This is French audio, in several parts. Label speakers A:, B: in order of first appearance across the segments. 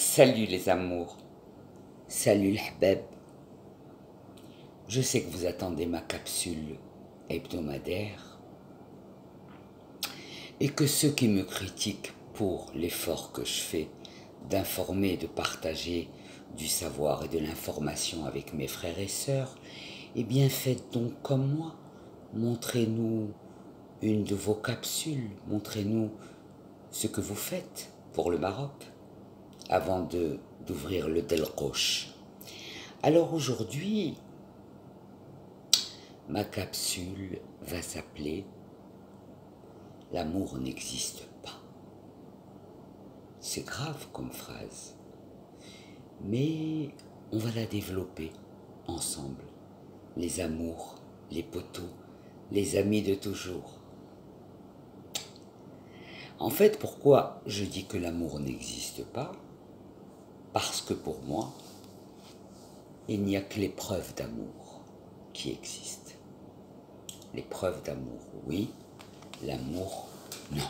A: Salut les amours, salut l'hbab. Je sais que vous attendez ma capsule hebdomadaire et que ceux qui me critiquent pour l'effort que je fais d'informer, de partager du savoir et de l'information avec mes frères et sœurs, eh bien faites donc comme moi. Montrez-nous une de vos capsules, montrez-nous ce que vous faites pour le Maroc avant d'ouvrir le Delqosh. Alors aujourd'hui, ma capsule va s'appeler « L'amour n'existe pas ». C'est grave comme phrase, mais on va la développer ensemble. Les amours, les poteaux, les amis de toujours. En fait, pourquoi je dis que l'amour n'existe pas? Parce que pour moi, il n'y a que les preuves d'amour qui existent. Les preuves d'amour, oui. L'amour, non.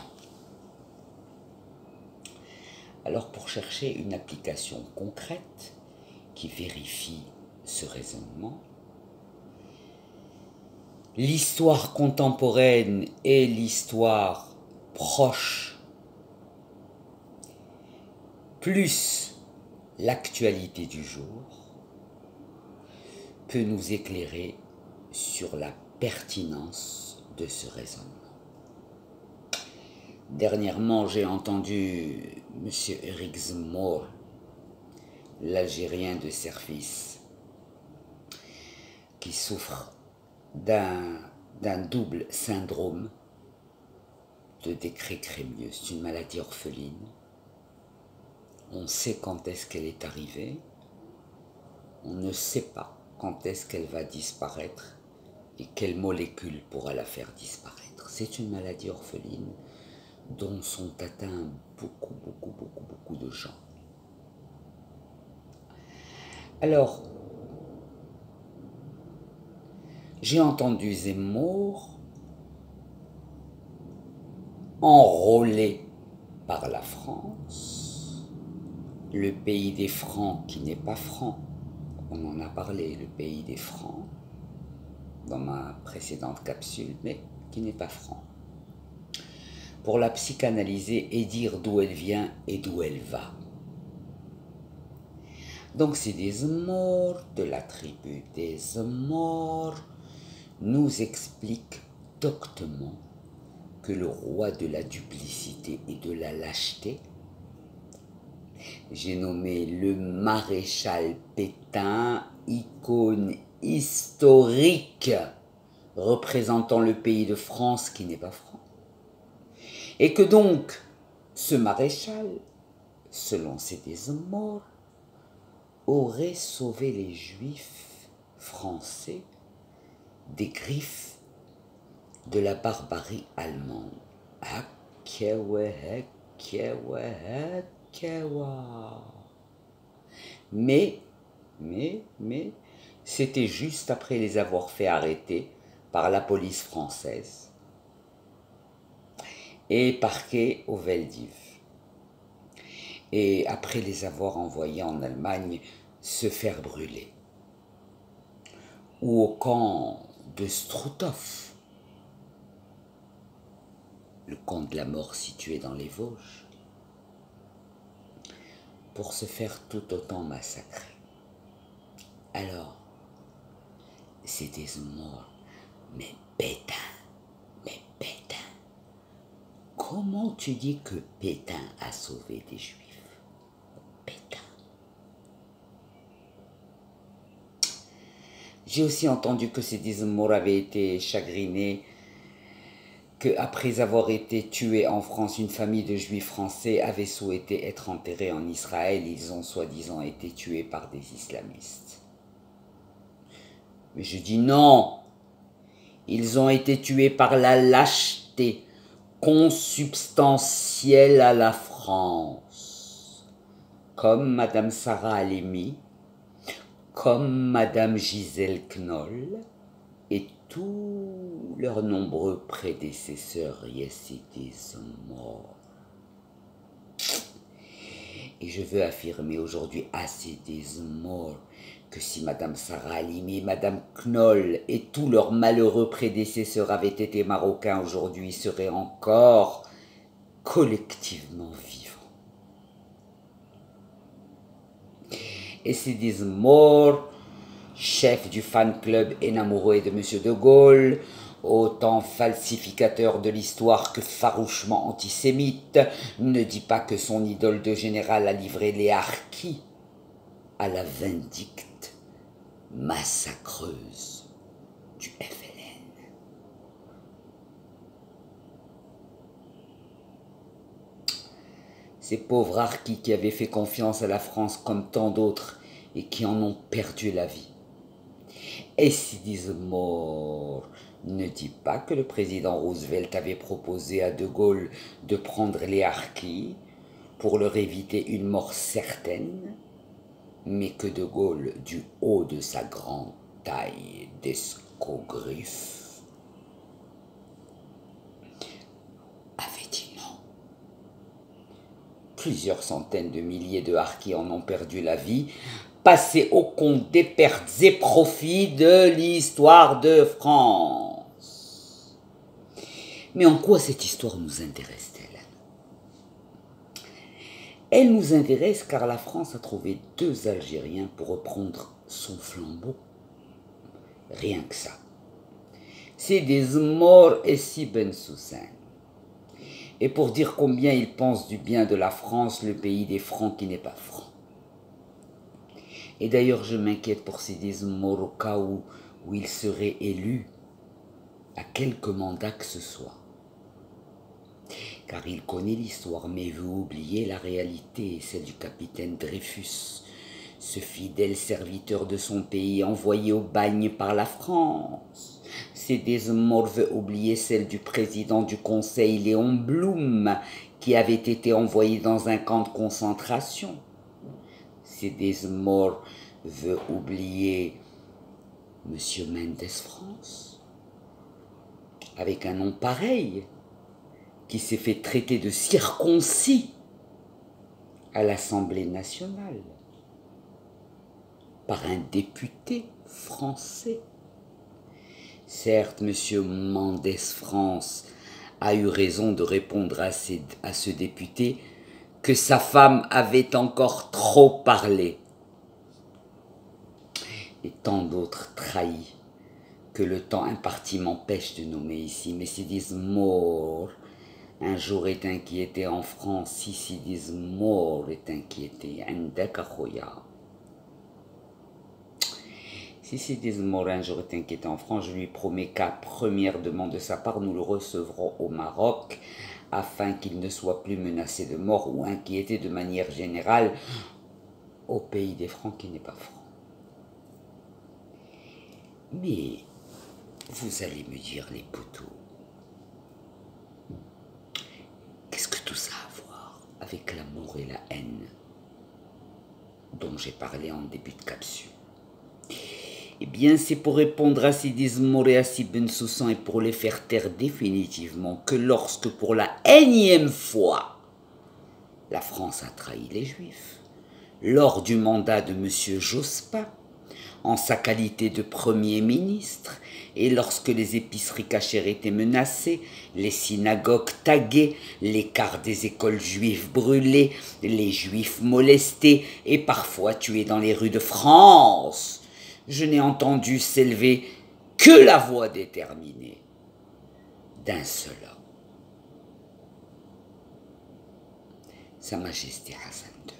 A: Alors pour chercher une application concrète qui vérifie ce raisonnement, l'histoire contemporaine et l'histoire proche, plus l'actualité du jour, peut nous éclairer sur la pertinence de ce raisonnement. Dernièrement, j'ai entendu M. Eric Zemmour, l'Algérien de service, qui souffre d'un double syndrome de décret crémieux. C'est une maladie orpheline. On sait quand est-ce qu'elle est arrivée. On ne sait pas quand est-ce qu'elle va disparaître et quelle molécule pourra la faire disparaître. C'est une maladie orpheline dont sont atteints beaucoup de gens. Alors, j'ai entendu Zemmour enrôlé par la France, le pays des francs qui n'est pas franc. On en a parlé, le pays des francs, dans ma précédente capsule, mais qui n'est pas franc. Pour la psychanalyser et dire d'où elle vient et d'où elle va. Donc c'est des Zemmour, de la tribu des Zemmour, nous explique doctement que le roi de la duplicité et de la lâcheté, j'ai nommé le maréchal Pétain, icône historique représentant le pays de France qui n'est pas franc. Et que donc, ce maréchal, selon ces Zemmour, aurait sauvé les Juifs français des griffes de la barbarie allemande. Mais, c'était juste après les avoir fait arrêter par la police française et parqués au Veldiv. Et après les avoir envoyés en Allemagne se faire brûler. Ou au camp de Struthof, le camp de la mort situé dans les Vosges, pour se faire tout autant massacrer. Alors, c'est des morts, mais Pétain, comment tu dis que Pétain a sauvé des Juifs? Pétain. J'ai aussi entendu que ces Zemmour avaient été chagrinés qu'après avoir été tués en France, une famille de Juifs français avait souhaité être enterrés en Israël. Ils ont soi-disant été tués par des islamistes. Mais je dis non, ils ont été tués par la lâcheté consubstantielle à la France, comme Madame Sarah Halimi, comme Madame Gisèle Knoll et tous leurs nombreux prédécesseurs, yes, it is more. Et je veux affirmer aujourd'hui à Sidi Zmour que si Madame Sarah Halimi, Madame Knoll et tous leurs malheureux prédécesseurs avaient été marocains aujourd'hui, ils seraient encore collectivement vivants. Et Sidi Zmour, chef du fan club énamouré de M. de Gaulle, autant falsificateur de l'histoire que farouchement antisémite, ne dit pas que son idole de général a livré les harkis à la vindicte massacreuse du FLN. Ces pauvres harkis qui avaient fait confiance à la France comme tant d'autres et qui en ont perdu la vie. Et Sidi Zmour ne dit pas que le président Roosevelt avait proposé à De Gaulle de prendre les harkis pour leur éviter une mort certaine, mais que De Gaulle, du haut de sa grande taille d'escogriffe, avait dit non. Plusieurs centaines de milliers de harkis en ont perdu la vie, passé au compte des pertes et profits de l'histoire de France. Mais en quoi cette histoire nous intéresse-t-elle? Elle nous intéresse car la France a trouvé 2 Algériens pour reprendre son flambeau. Rien que ça. Sidi Zmour et Si Bensussen. Et pour dire combien ils pensent du bien de la France, le pays des francs qui n'est pas franc. Et d'ailleurs, je m'inquiète pour Sidi Zmour au cas où il serait élu à quelque mandat que ce soit. Car il connaît l'histoire, mais veut oublier la réalité, celle du capitaine Dreyfus, ce fidèle serviteur de son pays envoyé au bagne par la France. Sidi Zmour veut oublier celle du président du Conseil, Léon Blum, qui avait été envoyé dans un camp de concentration. Sidi Zmour veut oublier M. Mendes France, avec un nom pareil, qui s'est fait traiter de circoncis à l'Assemblée nationale par un député français. Certes, M. Mendes France a eu raison de répondre à ce député que sa femme avait encore trop parlé. Et tant d'autres trahis que le temps imparti m'empêche de nommer ici. Mais Sidi Zmour un jour est inquiété en France, si Sidi Zmour est inquiété. Si Sidi Zmour un jour est inquiété en France, je lui promets qu'à première demande de sa part, nous le recevrons au Maroc, afin qu'il ne soit plus menacé de mort ou inquiété de manière générale au pays des francs qui n'est pas franc. Mais vous allez me dire, les poteaux, qu'est-ce que tout ça a à voir avec l'amour et la haine dont j'ai parlé en début de capsule? Eh bien, c'est pour répondre à Sidi Zmour et à Si Bensussen et pour les faire taire définitivement que lorsque, pour la énième fois, la France a trahi les Juifs, lors du mandat de M. Jospin, en sa qualité de Premier ministre, et lorsque les épiceries cachères étaient menacées, les synagogues taguées, les quarts des écoles juives brûlées, les juifs molestés et parfois tués dans les rues de France, je n'ai entendu s'élever que la voix déterminée d'un seul homme. Sa Majesté Hassan II,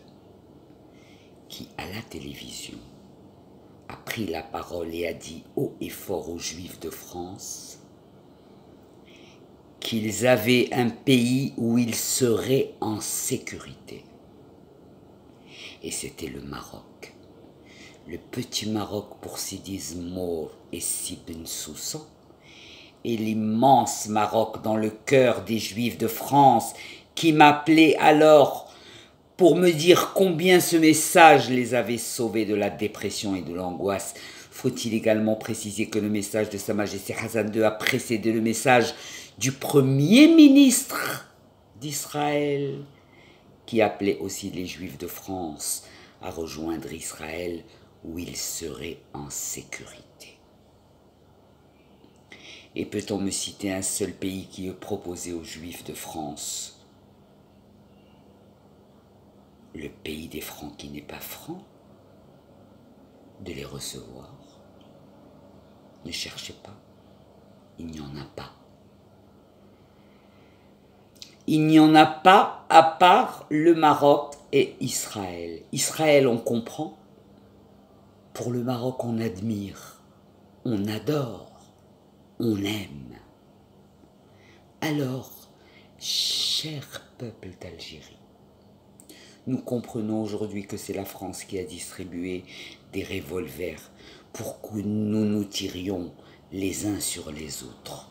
A: qui à la télévision a pris la parole et a dit haut et fort aux Juifs de France qu'ils avaient un pays où ils seraient en sécurité. Et c'était le Maroc. Le petit Maroc pour Sidi Zmour et Si Bensussen, et l'immense Maroc dans le cœur des Juifs de France qui m'appelaient alors pour me dire combien ce message les avait sauvés de la dépression et de l'angoisse. Faut-il également préciser que le message de Sa Majesté Hassan II a précédé le message du Premier ministre d'Israël, qui appelait aussi les Juifs de France à rejoindre Israël où ils seraient en sécurité. Et peut-on me citer un seul pays qui ait proposé aux Juifs de France, le pays des Francs qui n'est pas franc, de les recevoir? Ne cherchez pas, il n'y en a pas. Il n'y en a pas à part le Maroc et Israël. Israël, on comprend. Pour le Maroc, on admire, on adore, on aime. Alors, cher peuple d'Algérie, nous comprenons aujourd'hui que c'est la France qui a distribué des revolvers pour que nous nous tirions les uns sur les autres.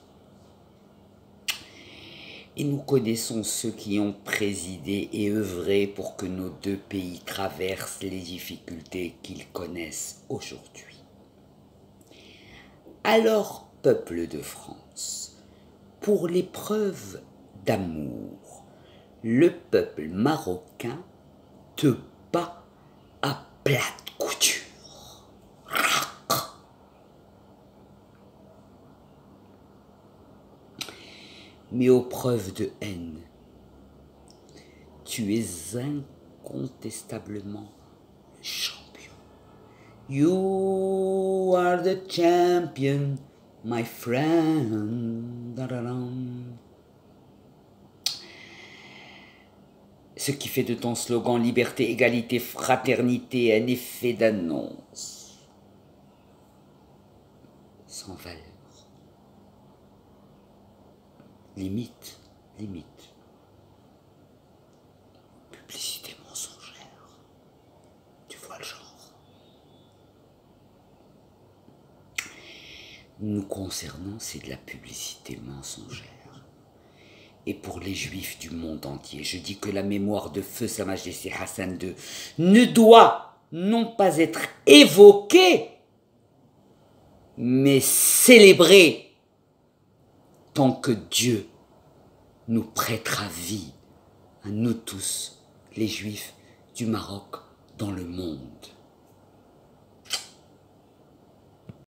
A: Et nous connaissons ceux qui ont présidé et œuvré pour que nos deux pays traversent les difficultés qu'ils connaissent aujourd'hui. Alors, peuple de France, pour l'épreuve d'amour, le peuple marocain te bat à plate couture. Mais aux preuves de haine, tu es incontestablement champion. You are the champion, my friend. Ce qui fait de ton slogan liberté, égalité, fraternité un effet d'annonce sans valeur. Limite. Publicité mensongère. Tu vois le genre. Nous concernant, c'est de la publicité mensongère. Et pour les Juifs du monde entier, je dis que la mémoire de feu Sa Majesté Hassan II ne doit non pas être évoquée, mais célébrée, tant que Dieu nous prêtera vie à nous tous, les Juifs du Maroc, dans le monde.